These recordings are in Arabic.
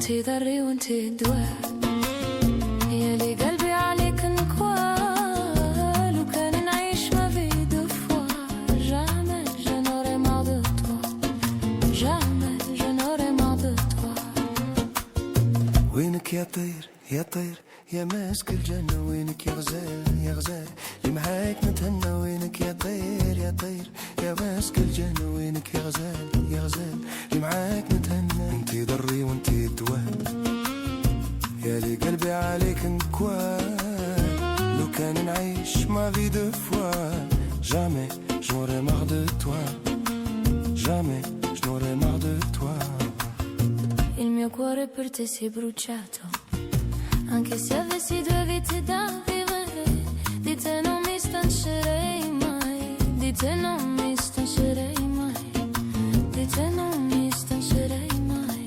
وانتي ضري وانتي الدواء، يا لي قلبي عليك نكوال، وكان نعيش ما في دفوة. Jamais je n'aurai marre de toi, jamais je n'aurai marre de toi. وينك يا طير يا طير يا ماسك الجنة، وينك يا غزال يا غزال اللي معاك نتهنى. وينك يا طير يا طير يا ماسك الجنة، وينك يا غزال يا غزال اللي معاك نتهنى. انتي ضري وانتي الدواء، يا لي قلبي عليك نكوال، لو كان نعيش ما في دو فوا. Jamais je n'aurai marre de toi, jamais je n'aurai marre de toi. Il mio cuore per te si è bruciato, anche se avessi due vite da vivere. Di te non mi stancherei mai, di te non mi stancherei mai, di te non mi stancherei mai.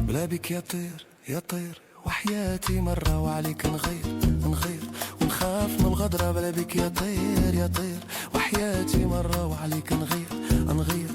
بلا بك يا طير يا طير وحياتي مرة وعليك نغير نغير، ونخاف من الغدرة. بلا بك يا طير يا طير وحياتي مرة وعليك نغير نغير،